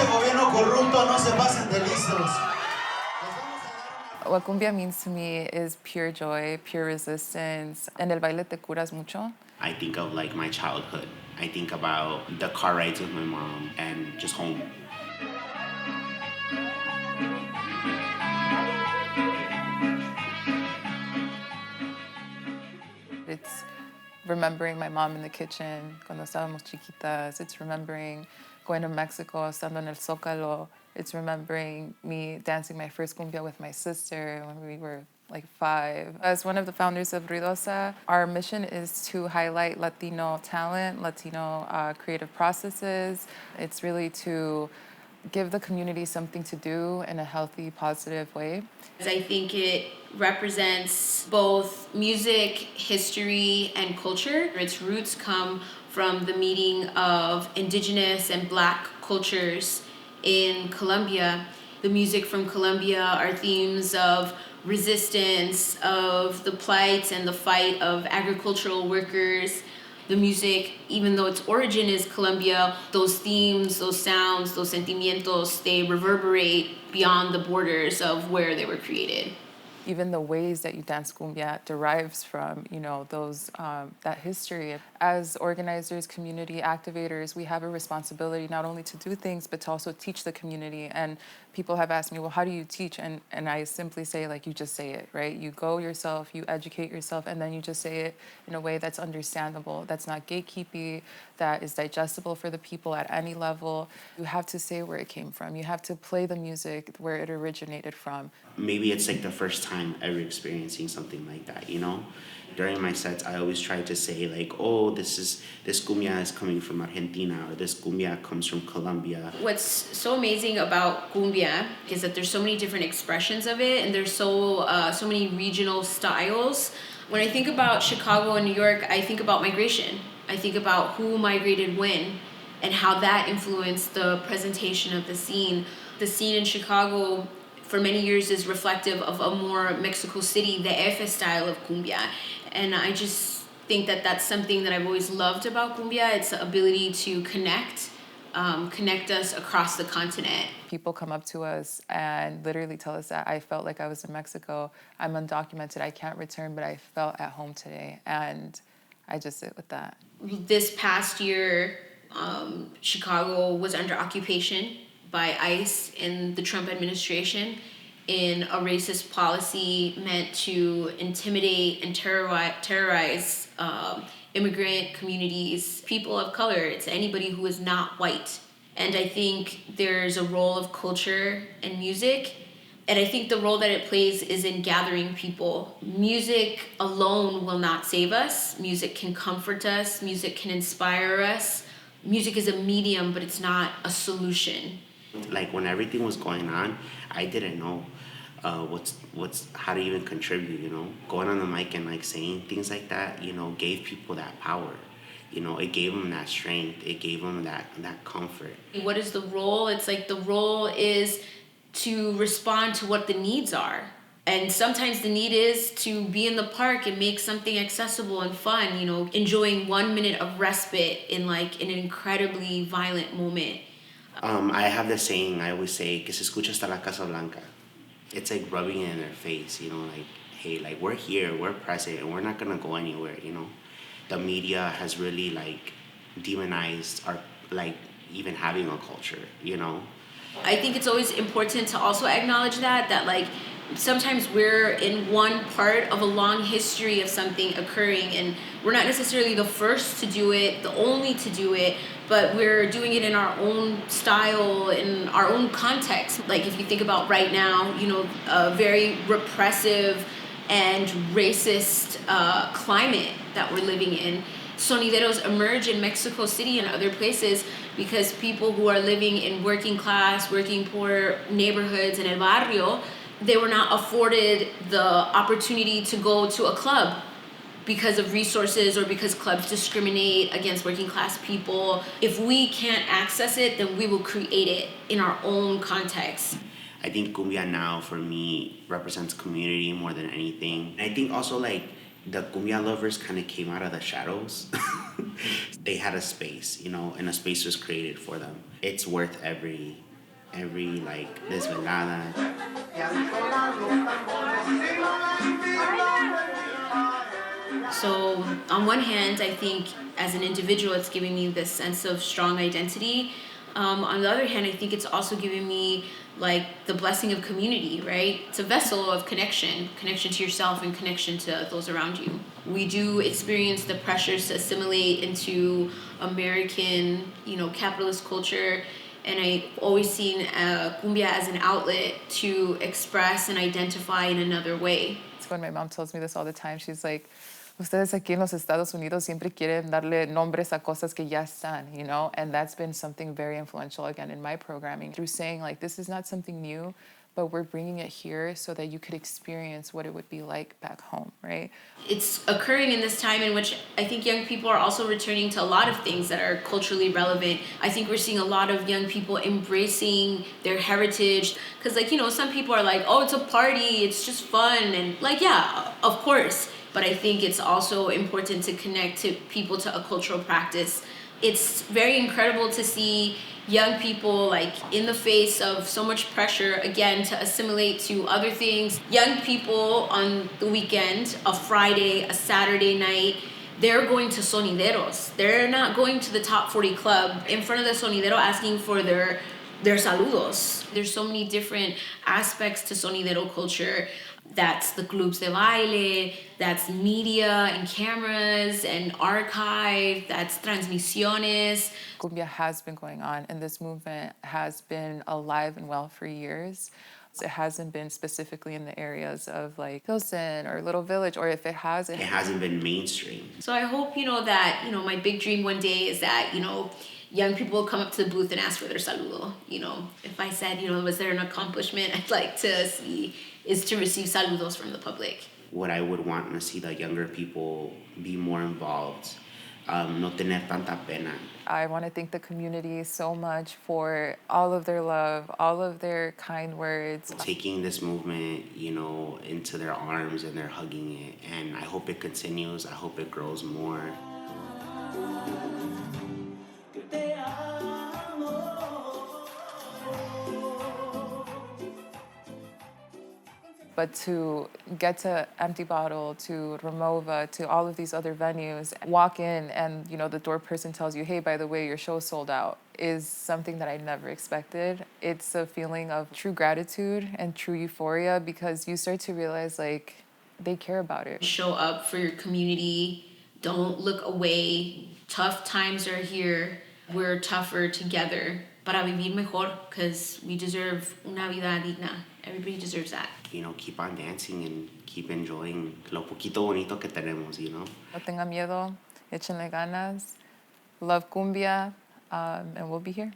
Gobierno corrupto, no se pasen de listos. What cumbia means to me is pure joy, pure resistance, and el baile te curas mucho. I think of like my childhood. I think about the car rides with my mom and just home. It's remembering my mom in the kitchen cuando estábamos chiquitas. It's remembering going to Mexico, estando en el Zócalo. It's remembering me dancing my first cumbia with my sister when we were like 5. As one of the founders of Ruidosa, our mission is to highlight Latino talent, Latino creative processes. It's really to give the community something to do in a healthy, positive way. I think it represents both music, history, and culture. Its roots come from the meeting of indigenous and Black cultures in Colombia. The music from Colombia are themes of resistance, of the plight and the fight of agricultural workers. The music, even though its origin is Colombia, those themes, those sounds, those sentimientos, they reverberate beyond the borders of where they were created. Even the ways that you dance cumbia derives from, those that history. As organizers, community activators, we have a responsibility not only to do things, but to also teach the community. And people have asked me, well, how do you teach? And I simply say, like, you just say it, right? You go yourself, you educate yourself, and then you just say it in a way that's understandable, that's not gatekeepy, that is digestible for the people at any level. You have to say where it came from. You have to play the music where it originated from. Maybe it's like the first time ever experiencing something like that, you know? During my sets, I always try to say like, oh, this cumbia is coming from Argentina, or this cumbia comes from Colombia. What's so amazing about cumbia is that there's so many different expressions of it, and there's so many regional styles. When I think about Chicago and New York, I think about migration. I think about who migrated when and how that influenced the presentation of the scene. The scene in Chicago for many years is reflective of a more Mexico City, the F style of cumbia. And I just think that that's something that I've always loved about cumbia. It's the ability to connect us across the continent. People come up to us and literally tell us that I felt like I was in Mexico. I'm undocumented, I can't return, but I felt at home today. And I just sit with that. This past year, Chicago was under occupation by ICE in the Trump administration in a racist policy meant to intimidate and terrorize immigrant communities, people of color. It's anybody who is not white. And I think there's a role of culture and music. And I think the role that it plays is in gathering people. Music alone will not save us. Music can comfort us. Music can inspire us. Music is a medium, but it's not a solution. Like when everything was going on, I didn't know how to even contribute, you know. Going on the mic and like saying things like that, you know, gave people that power. You know, it gave them that strength. It gave them that comfort. What is the role? It's like the role is to respond to what the needs are. And sometimes the need is to be in the park and make something accessible and fun, you know, enjoying 1 minute of respite in like an incredibly violent moment. I have this saying, I always say, que se escucha hasta la Casa Blanca. It's like rubbing it in their face, you know, like, hey, like, we're here, we're present, and we're not gonna go anywhere, you know. The media has really, like, demonized our, like, even having a culture, you know. I think it's always important to also acknowledge that like, sometimes we're in one part of a long history of something occurring, and we're not necessarily the first to do it, the only to do it, but we're doing it in our own style, in our own context. Like if you think about right now, you know, a very repressive and racist climate that we're living in. Sonideros emerge in Mexico City and other places because people who are living in working class, working poor neighborhoods in el barrio, they were not afforded the opportunity to go to a club because of resources or because clubs discriminate against working class people. If we can't access it, then we will create it in our own context. I think cumbia now for me represents community more than anything. I think also like the cumbia lovers kind of came out of the shadows. They had a space, you know, and a space was created for them. It's worth every like desvelada. So on one hand, I think as an individual, it's giving me this sense of strong identity. On the other hand, I think it's also giving me like the blessing of community, right? It's a vessel of connection to yourself and connection to those around you. We do experience the pressures to assimilate into American, capitalist culture. And I've always seen cumbia as an outlet to express and identify in another way. It's when my mom tells me this all the time. She's like, ustedes aquí en los Estados Unidos siempre quieren darle nombres a cosas que ya están, And that's been something very influential, again, in my programming, through saying, like, this is not something new, but we're bringing it here so that you could experience what it would be like back home, right? It's occurring in this time in which I think young people are also returning to a lot of things that are culturally relevant. I think we're seeing a lot of young people embracing their heritage. Because, some people are like, oh, it's a party, it's just fun. And, yeah, of course. But I think it's also important to connect to people to a cultural practice. It's very incredible to see young people in the face of so much pressure, again, to assimilate to other things. Young people on the weekend, a Friday, a Saturday night, they're going to sonideros. They're not going to the top 40 club in front of the sonidero asking for their saludos. There's so many different aspects to sonidero culture. That's the clubs de baile, that's media and cameras and archive, that's transmisiones. Cumbia has been going on, and this movement has been alive and well for years. It hasn't been specifically in the areas of like Pilsen or Little Village, or if it has, It hasn't been mainstream. So I hope, that, my big dream one day is that, young people come up to the booth and ask for their saludo. If I said, was there an accomplishment I'd like to see is to receive saludos from the public. What I would want to see the younger people be more involved, no tener tanta pena. I want to thank the community so much for all of their love, all of their kind words. Taking this movement, into their arms, and they're hugging it. And I hope it continues. I hope it grows more. But to get to Empty Bottle, to Ramova, to all of these other venues, walk in and, the door person tells you, hey, by the way, your show's sold out, is something that I never expected. It's a feeling of true gratitude and true euphoria because you start to realize, they care about it. Show up for your community. Don't look away. Tough times are here. We're tougher together. Para vivir mejor, because we deserve una vida digna. Everybody deserves that. Keep on dancing and keep enjoying lo poquito bonito que tenemos, No tengan miedo, échenle ganas, love cumbia, and we'll be here.